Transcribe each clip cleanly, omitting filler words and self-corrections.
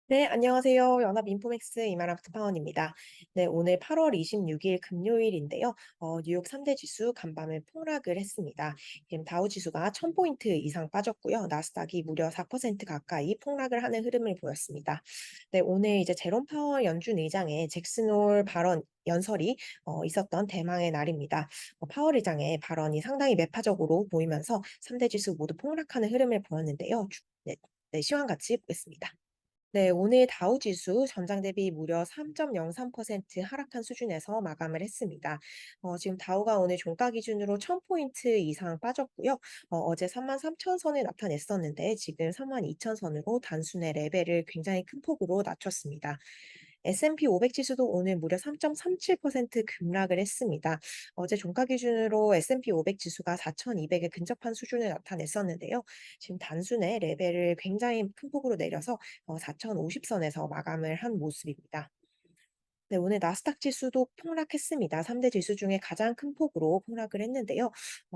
네, 안녕하세요. 연합인포맥스 이마람 특파원입니다. 네, 오늘 8월 26일 금요일인데요. 뉴욕 3대 지수 간밤에 폭락을 했습니다. 지금 다우 지수가 1000포인트 이상 빠졌고요. 나스닥이 무려 4% 가까이 폭락을 하는 흐름을 보였습니다. 네, 오늘 이제 제롬 파월 연준 의장의 잭슨홀 발언 연설이 있었던 대망의 날입니다. 파월 의장의 발언이 상당히 매파적으로 보이면서 3대 지수 모두 폭락하는 흐름을 보였는데요. 네, 네, 시황 같이 보겠습니다. 네, 오늘 다우 지수 전장 대비 무려 3.03% 하락한 수준에서 마감을 했습니다. 지금 다우가 오늘 종가 기준으로 1000포인트 이상 빠졌고요. 어제 33,000선을 나타냈었는데 지금 32,000선으로 단순의 레벨을 굉장히 큰 폭으로 낮췄습니다. S&P 500 지수도 오늘 무려 3.37% 급락을 했습니다. 어제 종가 기준으로 S&P 500 지수가 4,200에 근접한 수준을 나타냈었는데요. 지금 단순의 레벨을 굉장히 큰 폭으로 내려서 4,050선에서 마감을 한 모습입니다. 네, 오늘 나스닥 지수도 폭락했습니다. 3대 지수 중에 가장 큰 폭으로 폭락을 했는데요.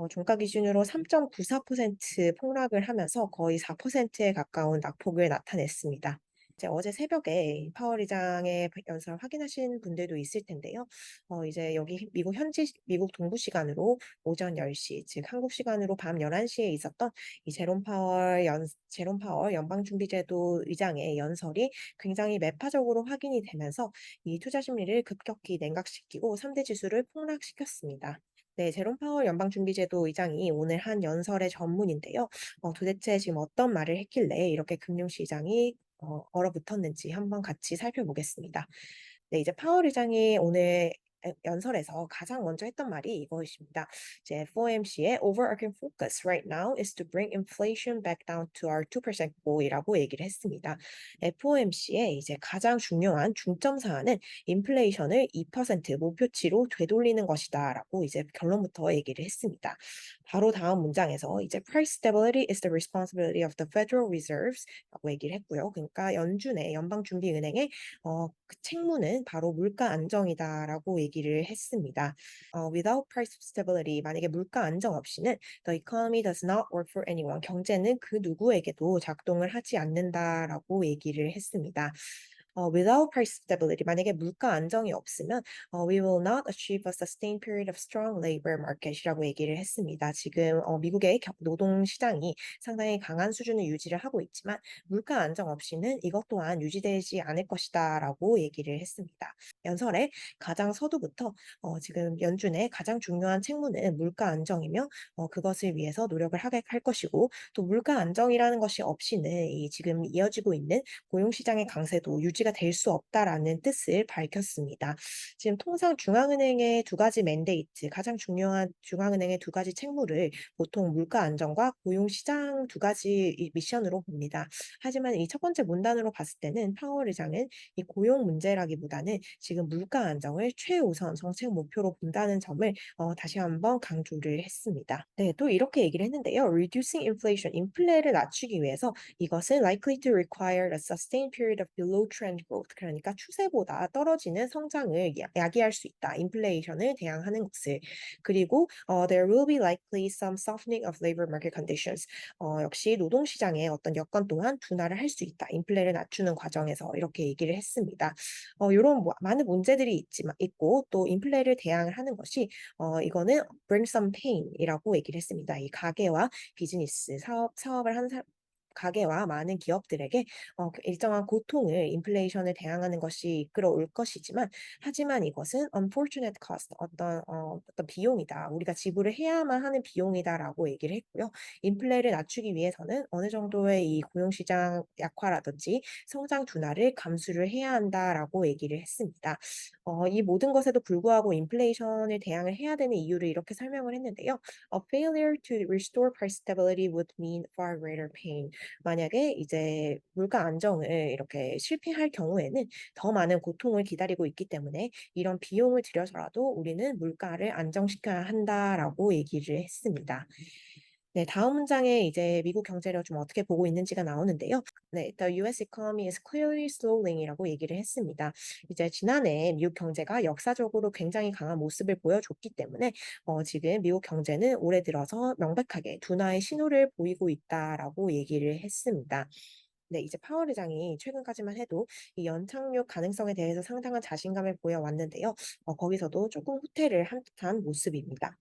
종가 기준으로 3.94% 폭락을 하면서 거의 4%에 가까운 낙폭을 나타냈습니다. 이제 어제 새벽에 파월 의장의 연설 확인하신 분들도 있을 텐데요. 이제 여기 미국 동부 시간으로 오전 10시, 즉 한국 시간으로 밤 11시에 있었던 이 제롬 파월 연방준비제도 의장의 연설이 굉장히 매파적으로 확인이 되면서 이 투자 심리를 급격히 냉각시키고 3대 지수를 폭락시켰습니다. 네, 제롬 파월 연방준비제도 의장이 오늘 한 연설의 전문인데요. 도대체 지금 어떤 말을 했길래 이렇게 금융시장이 얼어붙었는지 한번 같이 살펴보겠습니다. 네, 이제 파월 의장이 오늘 연설에서 가장 먼저 했던 말이 이것입니다. 이제 FOMC의 overarching focus right now is to bring inflation back down to our 2% goal이라고 얘기를 했습니다. FOMC의 이제 가장 중요한 중점 사안은 인플레이션을 2% 목표치로 되돌리는 것이다라고 이제 결론부터 얘기를 했습니다. 바로 다음 문장에서 이제 price stability is the responsibility of the Federal Reserves라고 얘기를 했고요. 그러니까 연준의 연방준비은행의 그 책무는 바로 물가 안정이다라고 얘기를 했습니다. without price stability, 만약에 물가 안정 없이는 the economy does not work for anyone. 경제는 그 누구에게도 작동을 하지 않는다라고 얘기를 했습니다. without price stability, 만약에 물가 안정이 없으면 we will not achieve a sustained period of strong labor market이라고 얘기를 했습니다. 지금 미국의 노동 시장이 상당히 강한 수준을 유지를 하고 있지만 물가 안정 없이는 이것 또한 유지되지 않을 것이다라고 얘기를 했습니다. 연설의 가장 서두부터 지금 연준의 가장 중요한 책무는 물가 안정이며 그것을 위해서 노력을 하게 할 것이고 또 물가 안정이라는 것이 없이는 이 지금 이어지고 있는 고용시장의 강세도 유지가 될 수 없다라는 뜻을 밝혔습니다. 지금 통상 중앙은행의 두 가지 맨데이트, 가장 중요한 중앙은행의 두 가지 책무를 보통 물가 안정과 고용시장 두 가지 미션으로 봅니다. 하지만 이 첫 번째 문단으로 봤을 때는 파월 의장은 이 고용 문제라기보다는 지금 물가 안정을 최우선 정책 목표로 본다는 점을 다시 한번 강조를 했습니다. 네, 또 이렇게 얘기를 했는데요. Reducing inflation, 인플레를 낮추기 위해서 이것은 likely to require a sustained period of below trend growth. 그러니까 추세보다 떨어지는 성장을 야기할 수 있다. 인플레이션을 대항하는 것을. 그리고 there will be likely some softening of labor market conditions. 역시 노동시장의 어떤 여건 또한 둔화를 할 수 있다. 인플레를 낮추는 과정에서 이렇게 얘기를 했습니다. 이런 많은 문제들이 있고 또 인플레를 대항을 하는 것이 이거는 bring some pain이라고 얘기를 했습니다. 이 가게와 비즈니스 사업을 하는 가게와 많은 기업들에게 일정한 고통을 인플레이션을 대항하는 것이 이끌어올 것이지만 하지만 이것은 unfortunate cost 어떤 비용이다. 우리가 지불을 해야만 하는 비용이다라고 얘기를 했고요. 인플레를 낮추기 위해서는 어느 정도의 이 고용시장 약화라든지 성장 둔화를 감수를 해야 한다라고 얘기를 했습니다. 이 모든 것에도 불구하고 인플레이션을 대항을 해야 되는 이유를 이렇게 설명을 했는데요. A failure to restore price stability would mean far greater pain. 만약에 이제 물가 안정을 이렇게 실패할 경우에는 더 많은 고통을 기다리고 있기 때문에 이런 비용을 들여서라도 우리는 물가를 안정시켜야 한다라고 얘기를 했습니다. 네, 다음 문장에 이제 미국 경제를 좀 어떻게 보고 있는지가 나오는데요. 네, The U.S. economy is clearly slowing이라고 얘기를 했습니다. 이제 지난해 미국 경제가 역사적으로 굉장히 강한 모습을 보여줬기 때문에 지금 미국 경제는 올해 들어서 명백하게 둔화의 신호를 보이고 있다라고 얘기를 했습니다. 네, 이제 파월 의장이 최근까지만 해도 이 연착륙 가능성에 대해서 상당한 자신감을 보여왔는데요. 거기서도 조금 후퇴를 한 듯한 모습입니다.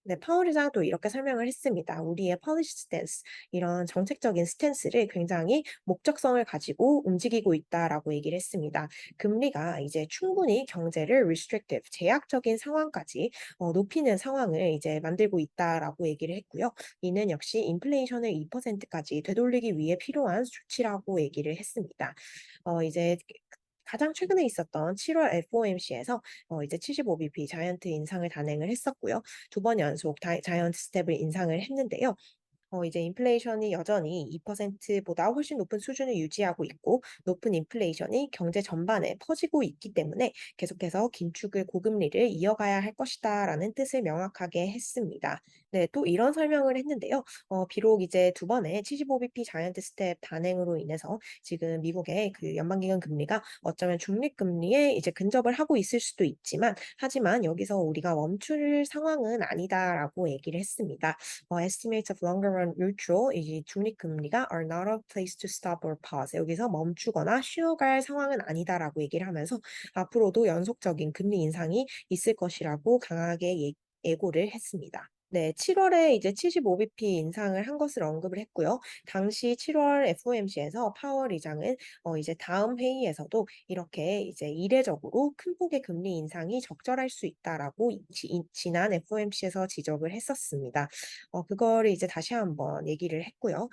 네, 파월 의장도 이렇게 설명을 했습니다. 우리의 policy stance, 이런 정책적인 스탠스를 굉장히 목적성을 가지고 움직이고 있다라고 얘기를 했습니다. 금리가 이제 충분히 경제를 restrictive, 제약적인 상황까지 높이는 상황을 이제 만들고 있다라고 얘기를 했고요. 이는 역시 인플레이션을 2%까지 되돌리기 위해 필요한 조치라고 얘기를 했습니다. 이제 가장 최근에 있었던 7월 FOMC에서 이제 75bp 자이언트 인상을 단행을 했었고요. 두 번 연속 자이언트 스텝을 인상을 했는데요. 이제 인플레이션이 여전히 2%보다 훨씬 높은 수준을 유지하고 있고, 높은 인플레이션이 경제 전반에 퍼지고 있기 때문에 계속해서 긴축을 고금리를 이어가야 할 것이다라는 뜻을 명확하게 했습니다. 네, 또 이런 설명을 했는데요. 비록 이제 두 번의 75bp 자이언트 스텝 단행으로 인해서 지금 미국의 그 연방기금 금리가 어쩌면 중립금리에 이제 근접을 하고 있을 수도 있지만, 하지만 여기서 우리가 멈출 상황은 아니다라고 얘기를 했습니다. Estimates of longer run neutral, 이 중립금리가 are not a place to stop or pause. 여기서 멈추거나 쉬어갈 상황은 아니다라고 얘기를 하면서 앞으로도 연속적인 금리 인상이 있을 것이라고 강하게 예고를 했습니다. 네, 7월에 이제 75bp 인상을 한 것을 언급을 했고요. 당시 7월 FOMC에서 파월 의장은 이제 다음 회의에서도 이렇게 이제 이례적으로 큰 폭의 금리 인상이 적절할 수 있다라고 지난 FOMC에서 지적을 했었습니다. 그거를 이제 다시 한번 얘기를 했고요.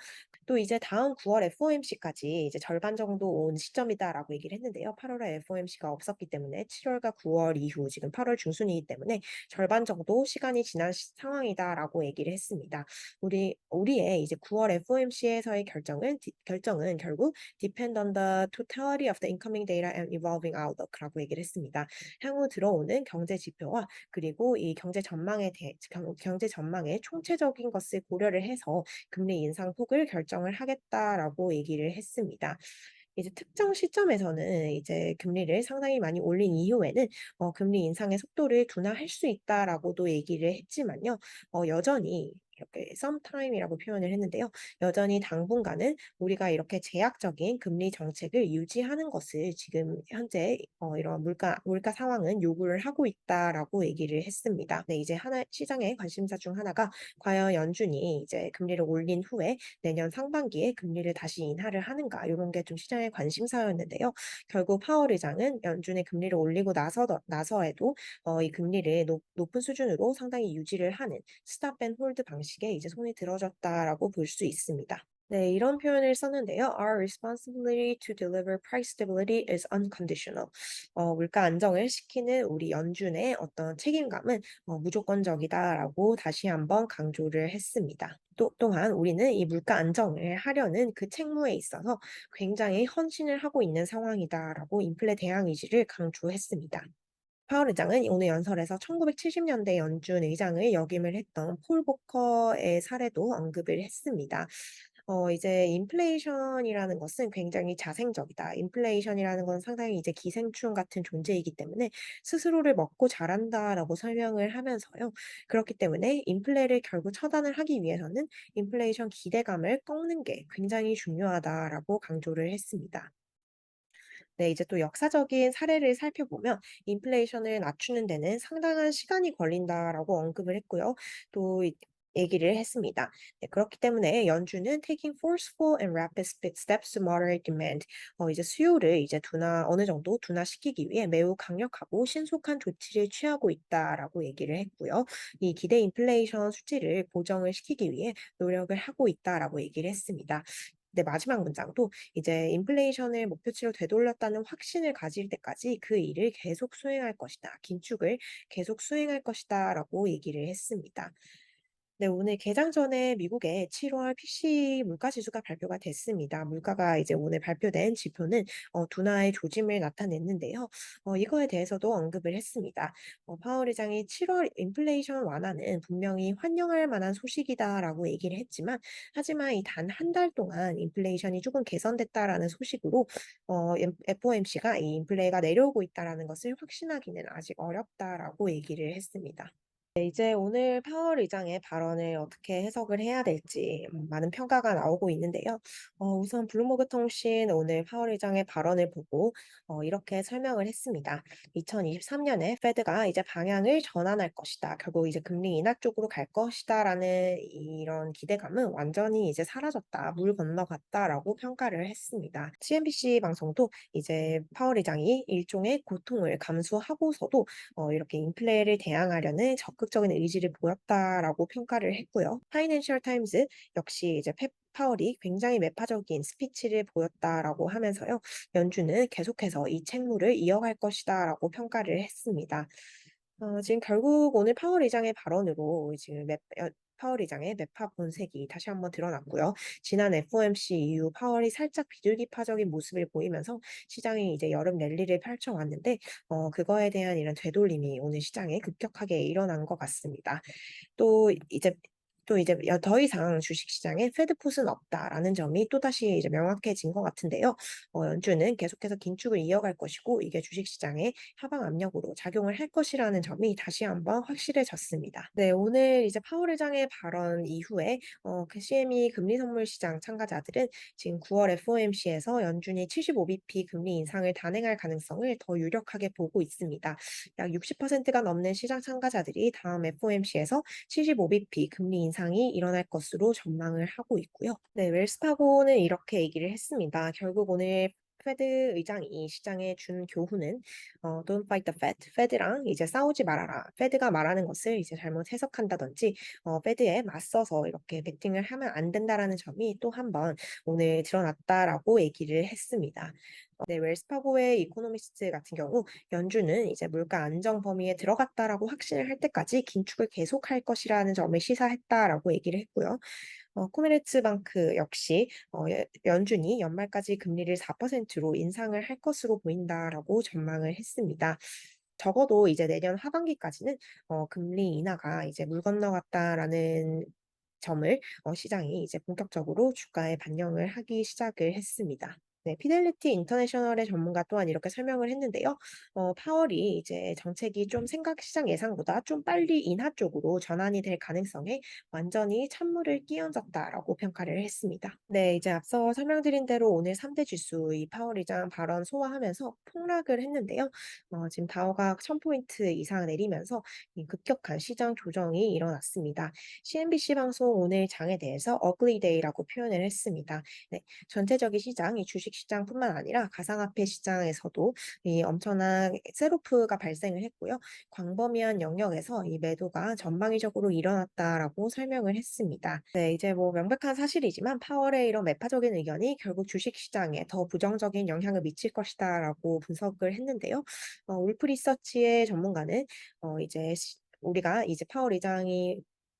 또 이제 다음 9월 FOMC까지 이제 절반 정도 온 시점이다라고 얘기를 했는데요. 8월에 FOMC가 없었기 때문에 7월과 9월 이후 지금 8월 중순이기 때문에 절반 정도 시간이 지난 상황이다라고 얘기를 했습니다. 우리의 이제 9월 FOMC에서의 결정은 결국 depend on the totality of the incoming data and evolving outlook라고 얘기를 했습니다. 향후 들어오는 경제 지표와 그리고 이 경제 전망의 총체적인 것을 고려를 해서 금리 인상 폭을 결정을 하겠다라고 얘기를 했습니다. 이제 특정 시점에서는 이제 금리를 상당히 많이 올린 이후에는 금리 인상의 속도를 둔화할 수 있다라고도 얘기를 했지만요. 여전히 이렇게 sometime이라고 표현을 했는데요. 여전히 당분간은 우리가 이렇게 제약적인 금리 정책을 유지하는 것을 지금 현재 이런 물가 상황은 요구를 하고 있다라고 얘기를 했습니다. 네, 이제 하나 시장의 관심사 중 하나가 과연 연준이 이제 금리를 올린 후에 내년 상반기에 금리를 다시 인하를 하는가 이런 게 좀 시장의 관심사였는데요. 결국 파월 의장은 연준의 금리를 올리고 나서에도 이 금리를 높은 수준으로 상당히 유지를 하는 스탑 앤 홀드 방식에 이제 손이 들어졌다라고 볼 수 있습니다. 네, 이런 표현을 썼는데요. Our responsibility to deliver price stability is unconditional. 물가 안정을 시키는 우리 연준의 어떤 책임감은 무조건적이다라고 다시 한번 강조를 했습니다. 또한 우리는 이 물가 안정을 하려는 그 책무에 있어서 굉장히 헌신을 하고 있는 상황이다라고 인플레 대응 의지를 강조했습니다. 파월 의장은 오늘 연설에서 1970년대 연준 의장을 역임을 했던 폴 보커의 사례도 언급을 했습니다. 이제 인플레이션이라는 것은 굉장히 자생적이다. 인플레이션이라는 건 상당히 이제 기생충 같은 존재이기 때문에 스스로를 먹고 자란다라고 설명을 하면서요. 그렇기 때문에 인플레를 결국 처단을 하기 위해서는 인플레이션 기대감을 꺾는 게 굉장히 중요하다라고 강조를 했습니다. 네, 이제 또 역사적인 사례를 살펴보면 인플레이션을 낮추는 데는 상당한 시간이 걸린다라고 언급을 했고요. 또 얘기를 했습니다. 네, 그렇기 때문에 연준은 taking forceful and rapid steps to moderate demand. 이제 수요를 이제 어느 정도 둔화시키기 위해 매우 강력하고 신속한 조치를 취하고 있다라고 얘기를 했고요. 이 기대 인플레이션 수치를 고정을 시키기 위해 노력을 하고 있다라고 얘기를 했습니다. 네, 마지막 문장도 이제 인플레이션을 목표치로 되돌렸다는 확신을 가질 때까지 그 일을 계속 수행할 것이다. 긴축을 계속 수행할 것이다라고 얘기를 했습니다. 네, 오늘 개장 전에 미국의 7월 PC 물가 지수가 발표가 됐습니다. 물가가 이제 오늘 발표된 지표는 둔화의 조짐을 나타냈는데요. 이거에 대해서도 언급을 했습니다. 파월 의장이 7월 인플레이션 완화는 분명히 환영할 만한 소식이다라고 얘기를 했지만, 하지만 이 단 한 달 동안 인플레이션이 조금 개선됐다라는 소식으로 FOMC가 이 인플레가 내려오고 있다라는 것을 확신하기는 아직 어렵다라고 얘기를 했습니다. 네, 이제 오늘 파월 의장의 발언을 어떻게 해석을 해야 될지 많은 평가가 나오고 있는데요. 우선 블룸버그 통신 오늘 파월 의장의 발언을 보고 이렇게 설명을 했습니다. 2023년에 페드가 이제 방향을 전환할 것이다. 결국 이제 금리 인하 쪽으로 갈 것이다라는 이런 기대감은 완전히 이제 사라졌다. 물 건너갔다라고 평가를 했습니다. CNBC 방송도 이제 파월 의장이 일종의 고통을 감수하고서도 이렇게 인플레를 대항하려는 적극적인 의지를 보였다라고 평가를 했고요. 파이낸셜 타임즈 역시 이제 파월이 굉장히 매파적인 스피치를 보였다라고 하면서요. 연준은 계속해서 이 책무를 이어갈 것이다라고 평가를 했습니다. 지금 결국 오늘 파월 의장의 발언으로 지금 파월 의장의 매파 본색이 다시 한번 드러났고요. 지난 FOMC 이후 파월이 살짝 비둘기파적인 모습을 보이면서 시장이 이제 여름 랠리를 펼쳐왔는데 그거에 대한 이런 되돌림이 오늘 시장에 급격하게 일어난 것 같습니다. 또 이제 더 이상 주식시장에 "패드풋은 없다."라는 점이 또다시 이제 명확해진 것 같은데요. 연준은 계속해서 긴축을 이어갈 것이고 이게 주식시장에 하방 압력으로 작용을 할 것이라는 점이 다시 한번 확실해졌습니다. 네, 오늘 이제 파월 의장의 발언 이후에 그 CME 금리 선물 시장 참가자들은 지금 9월 FOMC에서 연준이 75bp 금리 인상을 단행할 가능성을 더 유력하게 보고 있습니다. 약 60%가 넘는 시장 참가자들이 다음 FOMC에서 75bp 금리 인상이 일어날 것으로 전망을 하고 있고요. 네, 웰스파고는 이렇게 얘기를 했습니다. 결국 오늘 페드 의장이 시장에 준 교훈은 Don't fight the Fed. 페드랑 이제 싸우지 말아라. 페드가 말하는 것을 이제 잘못 해석한다든지 페드에 맞서서 이렇게 베팅을 하면 안 된다라는 점이 또 한 번 오늘 드러났다라고 얘기를 했습니다. 네, 웰스파고의 이코노미스트 같은 경우 연준은 이제 물가 안정 범위에 들어갔다라고 확신을 할 때까지 긴축을 계속할 것이라는 점을 시사했다라고 얘기를 했고요. 코메르츠방크 역시 연준이 연말까지 금리를 4%로 인상을 할 것으로 보인다라고 전망을 했습니다. 적어도 이제 내년 하반기까지는 금리 인하가 이제 물 건너갔다라는 점을 시장이 이제 본격적으로 주가에 반영을 하기 시작을 했습니다. 네, 피델리티 인터내셔널의 전문가 또한 이렇게 설명을 했는데요. 파월이 이제 정책이 좀 시장 예상보다 좀 빨리 인하 쪽으로 전환이 될 가능성에 완전히 찬물을 끼얹었다라고 평가를 했습니다. 네, 이제 앞서 설명드린 대로 오늘 3대 지수 이 파월 의장 발언 소화하면서 폭락을 했는데요. 지금 다우가 1000포인트 이상 내리면서 이 급격한 시장 조정이 일어났습니다. CNBC 방송 오늘 장에 대해서 어글리 데이라고 표현을 했습니다. 네, 전체적인 시장, 이 주식 시장뿐만 아니라 가상화폐 시장에서도 이 엄청난 셀오프가 발생을 했고요. 광범위한 영역에서 이 매도가 전방위적으로 일어났다라고 설명을 했습니다. 네, 이제 뭐 명백한 사실이지만 파월의 이런 매파적인 의견이 결국 주식 시장에 더 부정적인 영향을 미칠 것이다라고 분석을 했는데요. 울프 리서치의 전문가는 이제 우리가 이제 파월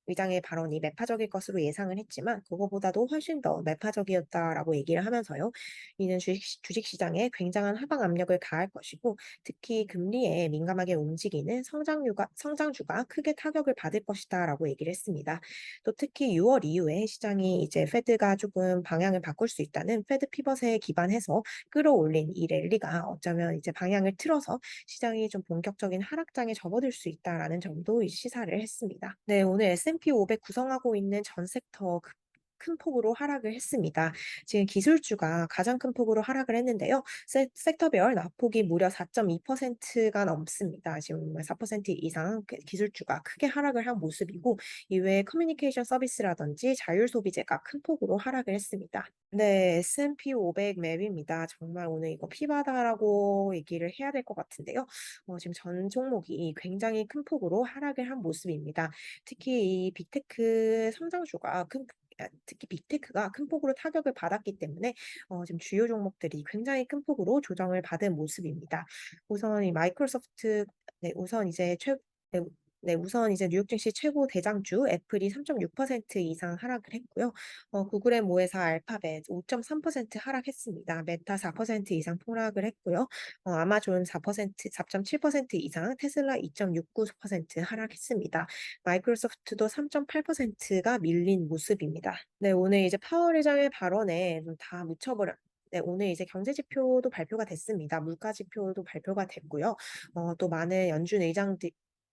의장의 발언이 매파적일 것으로 예상을 했지만 그거보다도 훨씬 더 매파적이었다라고 얘기를 하면서요. 이는 주식시장에 굉장한 하방 압력을 가할 것이고 특히 금리에 민감하게 움직이는 성장주가 크게 타격을 받을 것이다라고 얘기를 했습니다. 또 특히 6월 이후에 시장이 이제 페드가 조금 방향을 바꿀 수 있다는 페드 피벗에 기반해서 끌어올린 이 랠리가 어쩌면 이제 방향을 틀어서 시장이 좀 본격적인 하락장에 접어들 수 있다라는 점도 시사를 했습니다. 네, 오늘 S&P 500 구성하고 있는 전 섹터 큰 폭으로 하락을 했습니다. 지금 기술주가 가장 큰 폭으로 하락을 했는데요. 섹터별 낙폭이 무려 4.2%가 넘습니다. 지금 4% 이상 기술주가 크게 하락을 한 모습이고 이외에 커뮤니케이션 서비스라든지 자율 소비재가 큰 폭으로 하락을 했습니다. 네, S&P 500 맵입니다. 정말 오늘 이거 피바다라고 얘기를 해야 될 것 같은데요. 지금 전 종목이 굉장히 큰 폭으로 하락을 한 모습입니다. 특히 이 빅테크 성장주가 특히 빅테크가 큰 폭으로 타격을 받았기 때문에 지금 주요 종목들이 굉장히 큰 폭으로 조정을 받은 모습입니다. 우선 이 마이크로소프트, 네, 네, 우선 이제 뉴욕 증시 최고 대장주 애플이 3.6% 이상 하락을 했고요. 구글의 모회사 알파벳 5.3% 하락했습니다. 메타 4% 이상 폭락을 했고요. 아마존 4.7% 이상, 테슬라 2.69% 하락했습니다. 마이크로소프트도 3.8%가 밀린 모습입니다. 네, 오늘 이제 파월 의장의 발언에 좀 다 묻혀버려. 네, 오늘 이제 경제 지표도 발표가 됐습니다. 물가 지표도 발표가 됐고요. 또 많은 연준 의장들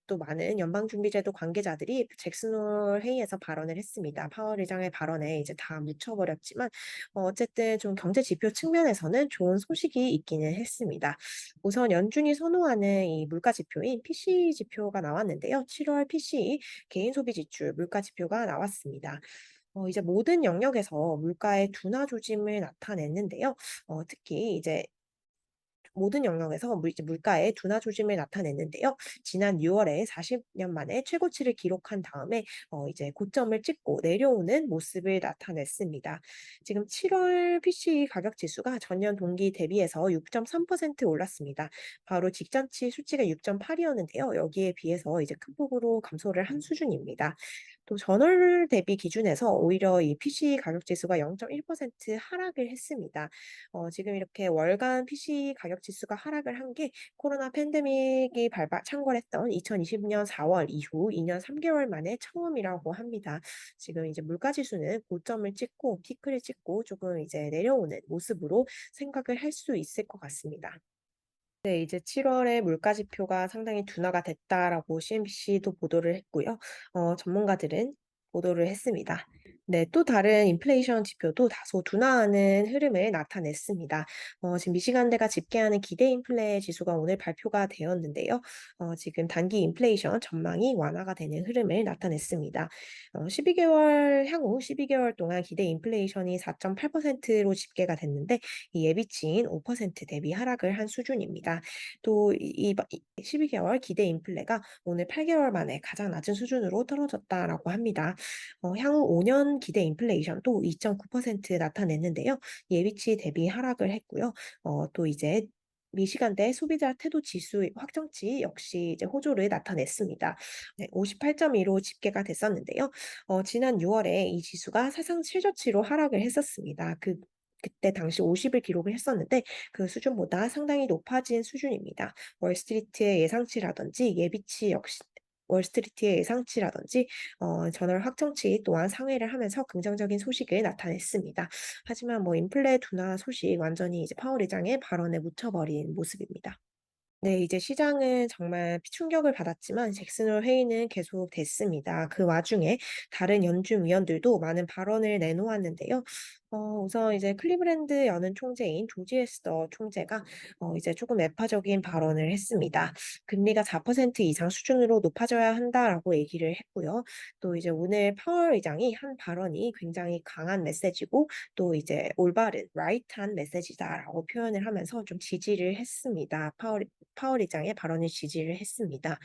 또 많은 연방준비제도 관계자들이 잭슨 홀 회의에서 발언을 했습니다. 파월 의장의 발언에 이제 다 묻혀버렸지만 어쨌든 좀 경제 지표 측면에서는 좋은 소식이 있기는 했습니다. 우선 연준이 선호하는 이 물가 지표인 PCE 지표가 나왔는데요. 7월 PCE 개인 소비 지출 물가 지표가 나왔습니다. 이제 모든 영역에서 물가의 둔화 조짐을 나타냈는데요. 특히 이제 모든 영역에서 이제 물가의 둔화 조짐을 나타냈는데요. 지난 6월에 40년 만에 최고치를 기록한 다음에 이제 고점을 찍고 내려오는 모습을 나타냈습니다. 지금 7월 PCE 가격 지수가 전년 동기 대비해서 6.3% 올랐습니다. 바로 직전치 수치가 6.8이었는데요. 여기에 비해서 이제 큰 폭으로 감소를 한 수준입니다. 또 전월 대비 기준에서 오히려 이 PC 가격 지수가 0.1% 하락을 했습니다. 지금 이렇게 월간 PC 가격 지수가 하락을 한 게 코로나 팬데믹이 창궐했던 2020년 4월 이후 2년 3개월 만에 처음이라고 합니다. 지금 이제 물가 지수는 고점을 찍고 피크를 찍고 조금 이제 내려오는 모습으로 생각을 할 수 있을 것 같습니다. 네, 이제 7월에 물가 지표가 상당히 둔화가 됐다라고 CNBC도 보도를 했고요. 전문가들은 보도를 했습니다. 네, 또 다른 인플레이션 지표도 다소 둔화하는 흐름을 나타냈습니다. 지금 미시간대가 집계하는 기대 인플레 지수가 오늘 발표가 되었는데요. 지금 단기 인플레이션 전망이 완화가 되는 흐름을 나타냈습니다. 12개월 동안 기대 인플레이션이 4.8%로 집계가 됐는데 이 예비치인 5% 대비 하락을 한 수준입니다. 또 12개월 기대 인플레가 오늘 8개월 만에 가장 낮은 수준으로 떨어졌다라고 합니다. 향후 5년 기대 인플레이션도 2.9% 나타냈는데요. 예비치 대비 하락을 했고요. 또 이제 미시간대 소비자 태도 지수 확정치 역시 이제 호조를 나타냈습니다. 네, 58.2로 집계가 됐었는데요. 지난 6월에 이 지수가 사상 최저치로 하락을 했었습니다. 그때 당시 50을 기록을 했었는데 그 수준보다 상당히 높아진 수준입니다. 월스트리트의 예상치라든지 예비치 역시 월스트리트의 예상치라든지 저널 확정치 또한 상회를 하면서 긍정적인 소식을 나타냈습니다. 하지만 뭐 인플레 둔화 소식 완전히 이제 파월 의장의 발언에 묻혀버린 모습입니다. 네, 이제 시장은 정말 충격을 받았지만 잭슨홀 회의는 계속됐습니다. 그 와중에 다른 연준 위원들도 많은 발언을 내놓았는데요. 우선 이제 클리브랜드 연은 총재인 조지 에스더 총재가 이제 조금 매파적인 발언을 했습니다. 금리가 4% 이상 수준으로 높아져야 한다라고 얘기를 했고요. 또 이제 오늘 파월 의장이 한 발언이 굉장히 강한 메시지고 또 이제 올바른 라이트한 메시지다라고 표현을 하면서 좀 지지를 했습니다. 파월 의장의 발언을 지지를 했습니다.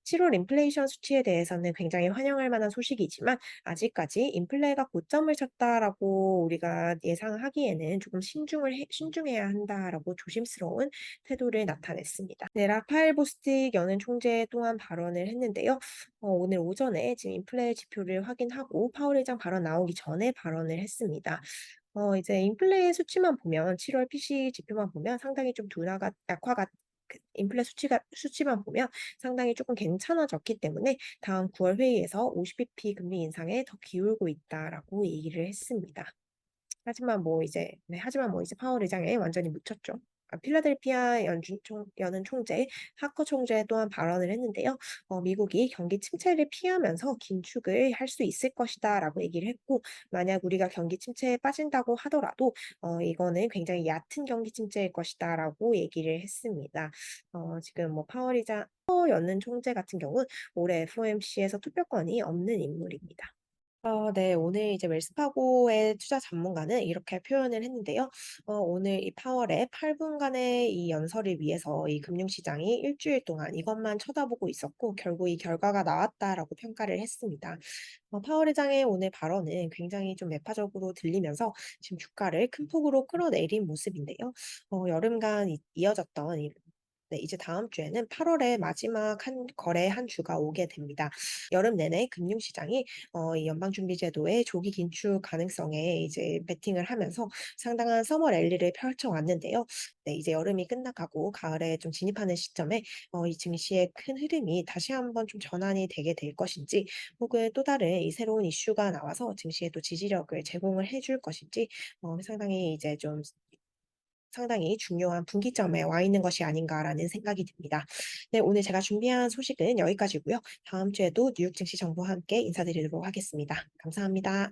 7월 인플레이션 수치에 대해서는 굉장히 환영할 만한 소식이지만 아직까지 인플레가 고점을 쳤다라고 우리가 예상하기에는 조금 신중해야 한다라고 조심스러운 태도를 나타냈습니다. 네, 라파엘 보스틱 연은 총재 또한 발언을 했는데요. 오늘 오전에 지금 인플레 지표를 확인하고 파월 의장 발언 나오기 전에 발언을 했습니다. 이제 인플레 수치만 보면 7월 PC 지표만 보면 상당히 좀 둔화가 약화가 인플레 수치만 보면 상당히 조금 괜찮아졌기 때문에 다음 9월 회의에서 50bp 금리 인상에 더 기울고 있다라고 얘기를 했습니다. 하지만 뭐 이제 파월 의장에 완전히 묻혔죠. 필라델피아 연은 총재, 하커 총재 또한 발언을 했는데요. 미국이 경기 침체를 피하면서 긴축을 할 수 있을 것이다라고 얘기를 했고, 만약 우리가 경기 침체에 빠진다고 하더라도 이거는 굉장히 얕은 경기 침체일 것이다라고 얘기를 했습니다. 지금 뭐 파워 연은 총재 같은 경우 올해 FOMC에서 투표권이 없는 인물입니다. 네. 오늘 이제 웰스파고의 투자 전문가는 이렇게 표현을 했는데요. 오늘 이 파월의 8분간의 이 연설을 위해서 이 금융시장이 일주일 동안 이것만 쳐다보고 있었고 결국 이 결과가 나왔다라고 평가를 했습니다. 파월 의장의 오늘 발언은 굉장히 좀 매파적으로 들리면서 지금 주가를 큰 폭으로 끌어내린 모습인데요. 여름간 이어졌던 네, 이제 다음 주에는 8월에 마지막 거래 한 주가 오게 됩니다. 여름 내내 금융시장이 이 연방준비제도의 조기 긴축 가능성에 이제 베팅을 하면서 상당한 서머 랠리를 펼쳐왔는데요. 네, 이제 여름이 끝나가고 가을에 좀 진입하는 시점에 이 증시의 큰 흐름이 다시 한번 좀 전환이 되게 될 것인지 혹은 또 다른 이 새로운 이슈가 나와서 증시에 또 지지력을 제공을 해줄 것인지 상당히 이제 좀 상당히 중요한 분기점에 와 있는 것이 아닌가라는 생각이 듭니다. 네, 오늘 제가 준비한 소식은 여기까지고요. 다음 주에도 뉴욕 증시 정보와 함께 인사드리도록 하겠습니다. 감사합니다.